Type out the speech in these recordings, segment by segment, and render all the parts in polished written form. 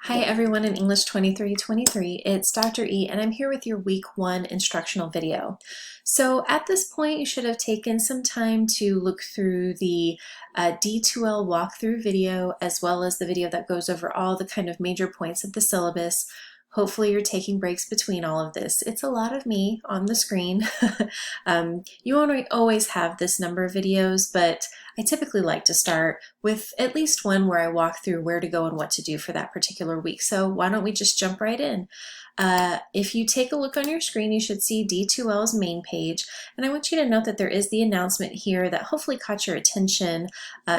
Hi everyone in English 2323, it's Dr. E and I'm here with your week 1 instructional video. So at this point you should have taken some time to look through the D2L walkthrough video as well as the video that goes over all the kind of major points of the syllabus. Hopefully you're taking breaks between all of this. It's a lot of me on the screen. You won't always have this number of videos, but I typically like to start with at least one where I walk through where to go and what to do for that particular week. So why don't we just jump right in? If you take a look on your screen, you should see D2L's main page. And I want you to note that there is the announcement here that hopefully caught your attention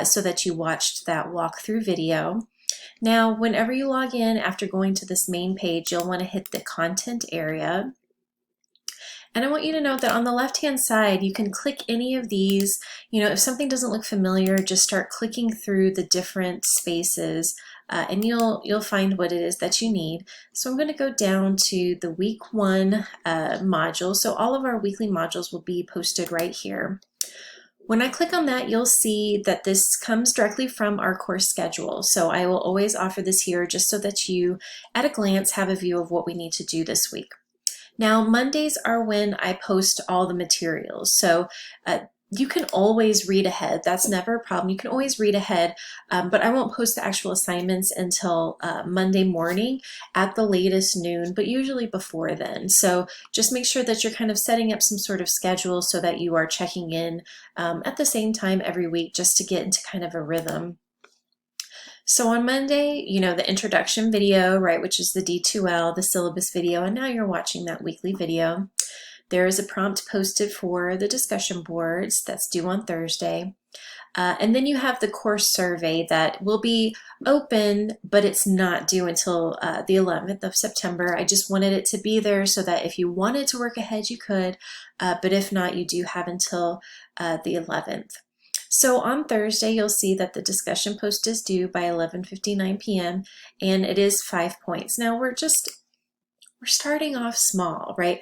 so that you watched that walkthrough video. Now, whenever you log in after going to this main page, you'll want to hit the content area. And I want you to note that on the left-hand side, you can click any of these. You know, if something doesn't look familiar, just start clicking through the different spaces and you'll find what it is that you need. So I'm going to go down to the week 1 module. So all of our weekly modules will be posted right here. When I click on that, you'll see that this comes directly from our course schedule. So I will always offer this here just so that you, at a glance, have a view of what we need to do this week. Now, Mondays are when I post all the materials. So you can always read ahead. That's never a problem. You can always read ahead, but I won't post the actual assignments until Monday morning at the latest noon, but usually before then. So just make sure that you're kind of setting up some sort of schedule so that you are checking in at the same time every week just to get into kind of a rhythm. So on Monday, you know, the introduction video, right, which is the D2L, the syllabus video, and now you're watching that weekly video. There is a prompt posted for the discussion boards that's due on Thursday. And then you have the course survey that will be open, but it's not due until the 11th of September. I just wanted it to be there so that if you wanted to work ahead, you could, but if not, you do have until the 11th. So on Thursday, you'll see that the discussion post is due by 11:59 p.m. and it is 5 points. Now we're starting off small, right?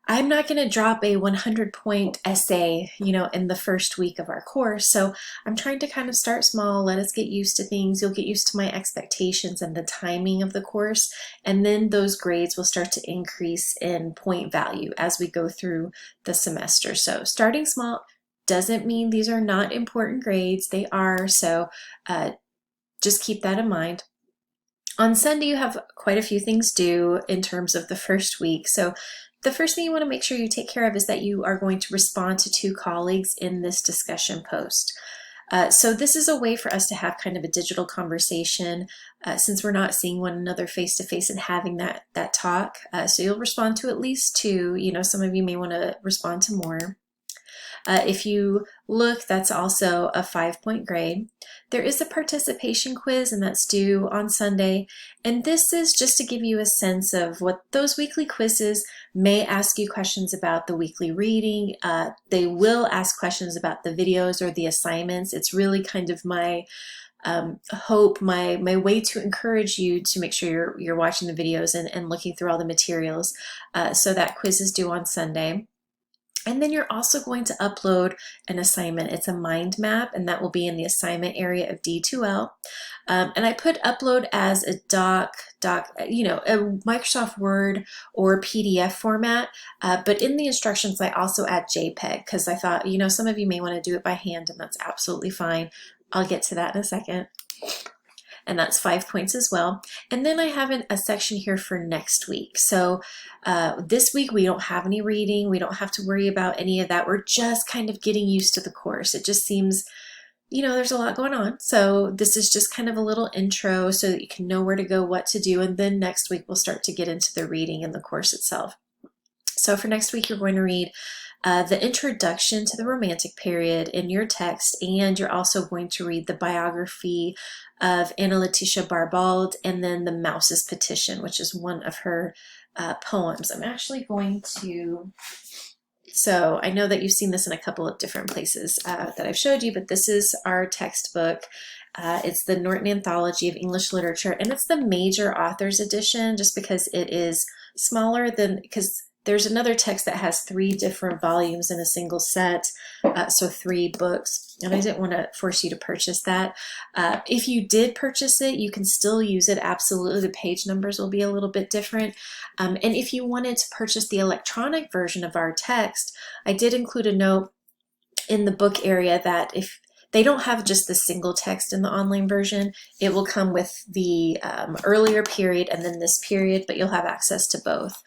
I'm not going to drop a 100-point essay, you know, in the first week of our course. So I'm trying to kind of start small, let us get used to things. You'll get used to my expectations and the timing of the course. And then those grades will start to increase in point value as we go through the semester. So starting small doesn't mean these are not important grades. They are. So just keep that in mind. On Sunday, you have quite a few things due in terms of the first week. So the first thing you want to make sure you take care of is that you are going to respond to 2 colleagues in this discussion post. So this is a way for us to have kind of a digital conversation since we're not seeing one another face to face and having that talk. So you'll respond to at least 2. You know, some of you may want to respond to more. If you look, that's also a 5-point grade. There is a participation quiz and that's due on Sunday. And this is just to give you a sense of what those weekly quizzes may ask you questions about the weekly reading. They will ask questions about the videos or the assignments. It's really kind of my hope, my way to encourage you to make sure you're watching the videos and looking through all the materials. So that quiz is due on Sunday. And then you're also going to upload an assignment. It's a mind map, and that will be in the assignment area of D2L. And I put upload as a you know, a Microsoft Word or PDF format. But in the instructions, I also add JPEG because I thought, you know, some of you may want to do it by hand, and that's absolutely fine. I'll get to that in a second. And that's 5 points as well. And then I have a section here for next week. So this week we don't have any reading. We don't have to worry about any of that. We're just kind of getting used to the course. It just seems, you know, there's a lot going on. So this is just kind of a little intro so that you can know where to go, what to do. And then next week we'll start to get into the reading and the course itself. So for next week, you're going to read the introduction to the Romantic period in your text, and you're also going to read the biography of Anna Letitia Barbald and then the Mouse's Petition, which is one of her poems. I'm actually going to, so I know that you've seen this in a couple of different places that I've showed you, but this is our textbook. It's the Norton Anthology of English Literature, and it's the major authors edition just because it is smaller than, because there's another text that has 3 different volumes in a single set, so 3 books, and I didn't want to force you to purchase that. If you did purchase it, you can still use it, absolutely. The page numbers will be a little bit different. And if you wanted to purchase the electronic version of our text, I did include a note in the book area that if they don't have just the single text in the online version, it will come with the earlier period and then this period, but you'll have access to both.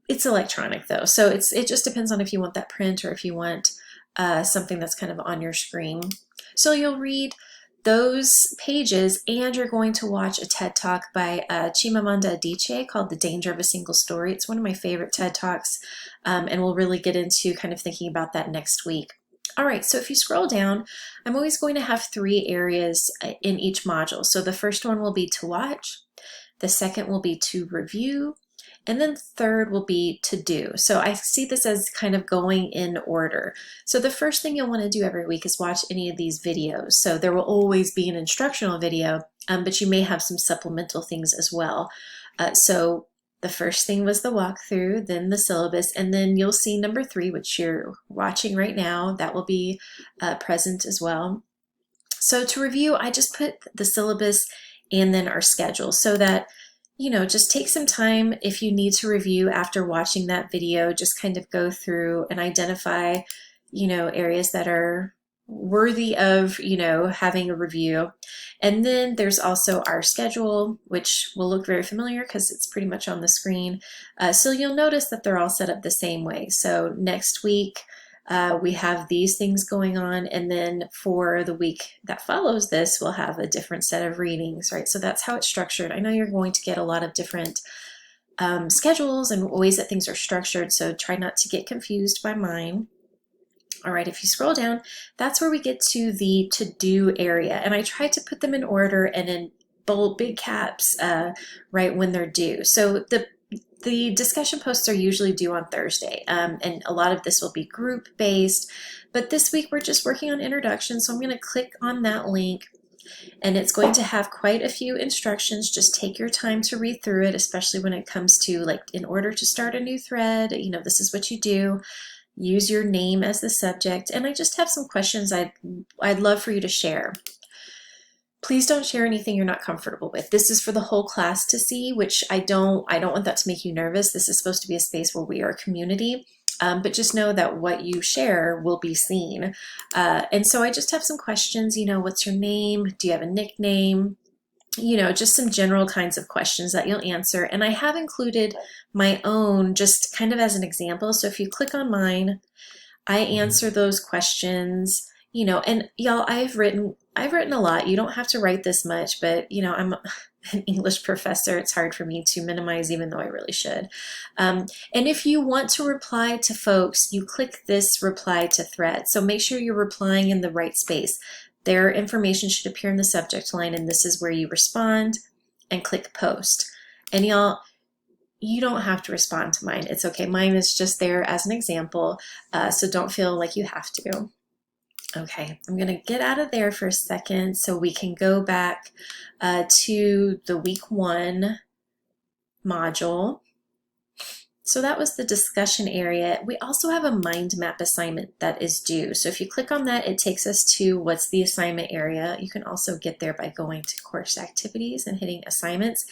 It's electronic though, so it just depends on if you want that print or if you want something that's kind of on your screen. So you'll read those pages, and you're going to watch a TED Talk by Chimamanda Adichie called The Danger of a Single Story. It's one of my favorite TED Talks, and we'll really get into kind of thinking about that next week. All right, so if you scroll down, I'm always going to have 3 areas in each module. So the first one will be to watch, the second will be to review, and then third will be to do. So I see this as kind of going in order. So the first thing you'll want to do every week is watch any of these videos. So there will always be an instructional video, but you may have some supplemental things as well. So the first thing was the walkthrough, then the syllabus, and then you'll see number 3, which you're watching right now. That will be present as well. So to review, I just put the syllabus and then our schedule so that, you know, just take some time if you need to review after watching that video. Just kind of go through and identify, you know, areas that are worthy of, you know, having a review. And then there's also our schedule, which will look very familiar because it's pretty much on the screen. So you'll notice that they're all set up the same way. So next week, we have these things going on, and then for the week that follows this, we'll have a different set of readings, right? So that's how it's structured. I know you're going to get a lot of different schedules and ways that things are structured, so try not to get confused by mine. All right, if you scroll down, that's where we get to the to-do area, and I tried to put them in order and in bold, big caps right when they're due. So the discussion posts are usually due on Thursday, and a lot of this will be group-based, but this week we're just working on introduction, so I'm going to click on that link, and it's going to have quite a few instructions. Just take your time to read through it, especially when it comes to, like, in order to start a new thread, you know, this is what you do. Use your name as the subject, and I just have some questions I'd love for you to share. Please don't share anything you're not comfortable with. This is for the whole class to see, which I don't want that to make you nervous. This is supposed to be a space where we are a community, but just know that what you share will be seen. And so I just have some questions, you know, what's your name? Do you have a nickname? You know, just some general kinds of questions that you'll answer. And I have included my own just kind of as an example. So if you click on mine, I answer those questions, you know, and y'all, I've written a lot. You don't have to write this much, but you know, I'm an English professor. It's hard for me to minimize, even though I really should. And if you want to reply to folks, you click this reply to thread. So make sure you're replying in the right space. Their information should appear in the subject line, and this is where you respond and click post. And y'all, you don't have to respond to mine. It's okay. Mine is just there as an example, so don't feel like you have to. Okay, I'm going to get out of there for a second so we can go back to the week 1 module. So that was the discussion area. We also have a mind map assignment that is due. So if you click on that, it takes us to what's the assignment area. You can also get there by going to course activities and hitting assignments.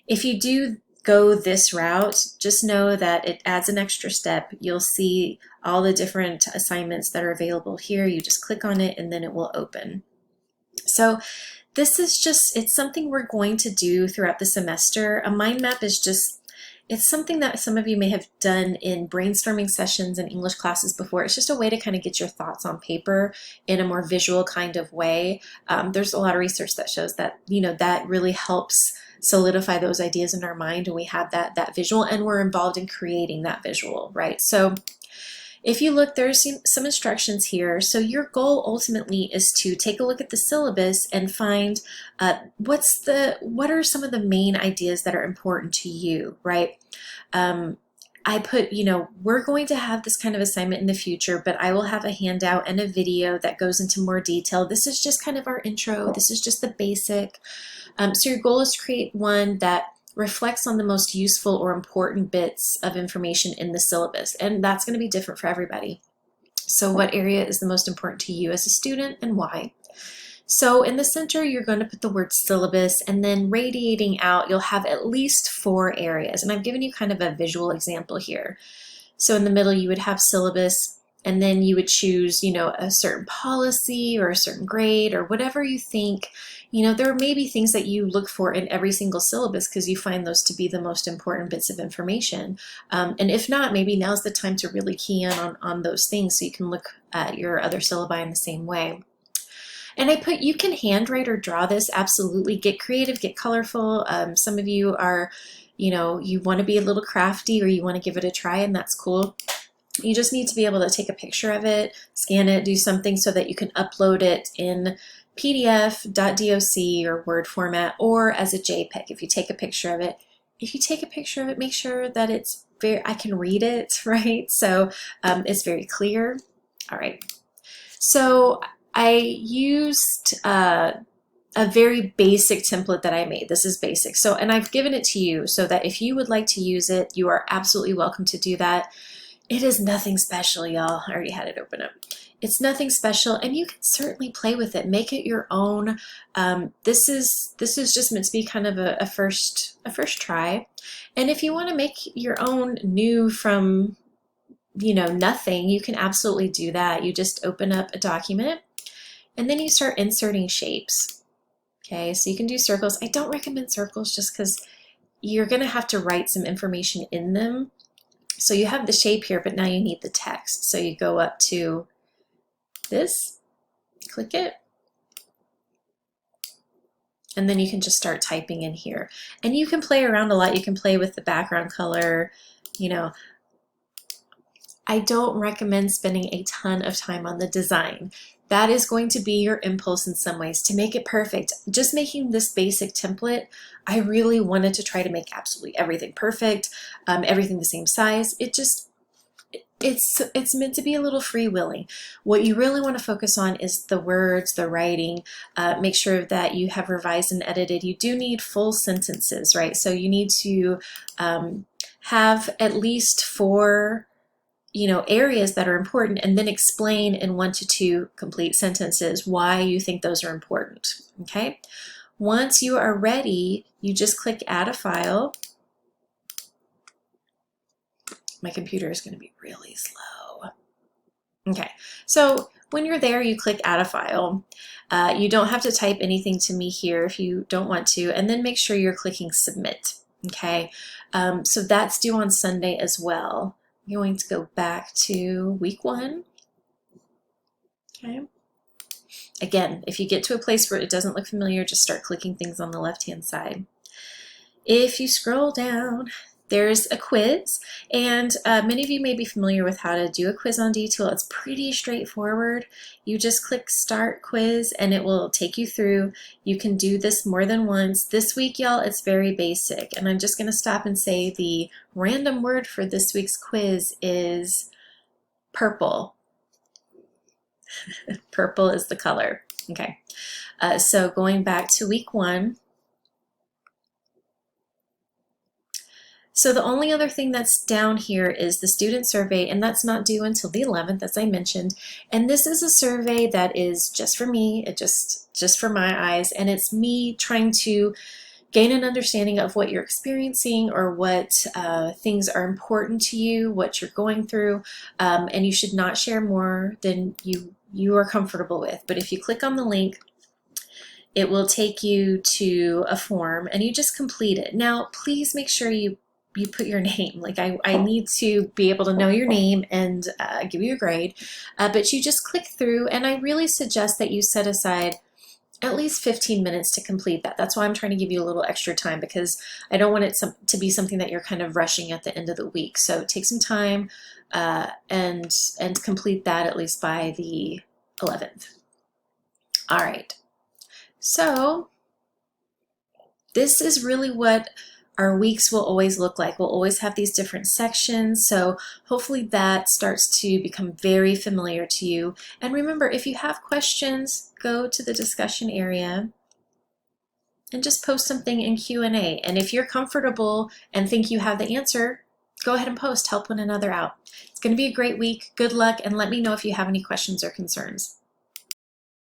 If you do go this route, just know that it adds an extra step. You'll see all the different assignments that are available here. You just click on it and then it will open. So this is just, it's something we're going to do throughout the semester. A mind map is just, it's something that some of you may have done in brainstorming sessions in English classes before. It's just a way to kind of get your thoughts on paper in a more visual kind of way. There's a lot of research that shows that, you know, that really helps solidify those ideas in our mind, and we have that visual, and we're involved in creating that visual, right? So if you look, there's some instructions here. So your goal ultimately is to take a look at the syllabus and find what are some of the main ideas that are important to you, right? I put, you know, we're going to have this kind of assignment in the future, but I will have a handout and a video that goes into more detail. This is just kind of our intro. This is just the basic. So your goal is to create one that reflects on the most useful or important bits of information in the syllabus, and that's going to be different for everybody. So what area is the most important to you as a student and why? So in the center, you're going to put the word syllabus, and then radiating out, you'll have at least 4 areas. And I've given you kind of a visual example here. So in the middle, you would have syllabus, and then you would choose, a certain policy or a certain grade or whatever you think. There may be things that you look for in every single syllabus because you find those to be the most important bits of information. And if not, maybe now's the time to really key in on those things so you can look at your other syllabi in the same way. And I put, you can handwrite or draw this, absolutely. Get creative, get colorful. Some of you are, you want to be a little crafty or you want to give it a try, and that's cool. You just need to be able to take a picture of it, scan it, do something so that you can upload it in PDF, .doc, or Word format, or as a JPEG if you take a picture of it. If you take a picture of it, make sure that it's I can read it, right? So it's very clear. All right. So I used a very basic template that I made. This is basic. So, and I've given it to you so that if you would like to use it, you are absolutely welcome to do that. It is nothing special, y'all. I already had it open up. It's nothing special, and you can certainly play with it. Make it your own. This is just meant to be kind of a first try. And if you want to make your own new from nothing, you can absolutely do that. You just open up a document and then you start inserting shapes. Okay, so you can do circles. I don't recommend circles just because you're going to have to write some information in them. So you have the shape here, but now you need the text. So you go up to this, click it, and then you can just start typing in here. And you can play around a lot. You can play with the background color, I don't recommend spending a ton of time on the design. That is going to be your impulse in some ways to make it perfect. Just making this basic template, I really wanted to try to make absolutely everything perfect, everything the same size. It's meant to be a little freewheeling. What you really want to focus on is the words, the writing. Make sure that you have revised and edited. You do need full sentences, right? So you need to have at least 4 areas that are important, and then explain in 1 to 2 complete sentences why you think those are important, okay? Once you are ready, you just click add a file. My computer is going to be really slow. Okay, so when you're there, you click add a file. You don't have to type anything to me here if you don't want to, and then make sure you're clicking submit, okay? So that's due on Sunday as well. I'm going to go back to week 1. Okay. Again, if you get to a place where it doesn't look familiar, just start clicking things on the left-hand side. If you scroll down, there's a quiz, and many of you may be familiar with how to do a quiz on D2L. It's pretty straightforward. You just click Start Quiz, and it will take you through. You can do this more than once. This week, y'all, it's very basic, and I'm just going to stop and say the random word for this week's quiz is purple. Purple is the color. Okay, so going back to week 1, so the only other thing that's down here is the student survey, and that's not due until the 11th, as I mentioned. And this is a survey that is just for me, just for my eyes, and it's me trying to gain an understanding of what you're experiencing or what things are important to you, what you're going through, and you should not share more than you are comfortable with. But if you click on the link, it will take you to a form, and you just complete it. Now, please make sure you put your name. Like I need to be able to know your name and give you a grade, but you just click through, and I really suggest that you set aside at least 15 minutes to complete that. That's why I'm trying to give you a little extra time, because I don't want it to be something that you're kind of rushing at the end of the week. So take some time and complete that at least by the 11th. All right. So this is really what our weeks will always look like. We'll always have these different sections, so hopefully that starts to become very familiar to you. And remember, if you have questions, go to the discussion area and just post something in Q&A. And if you're comfortable and think you have the answer, go ahead and post, help one another out. It's going to be a great week. Good luck, and let me know if you have any questions or concerns.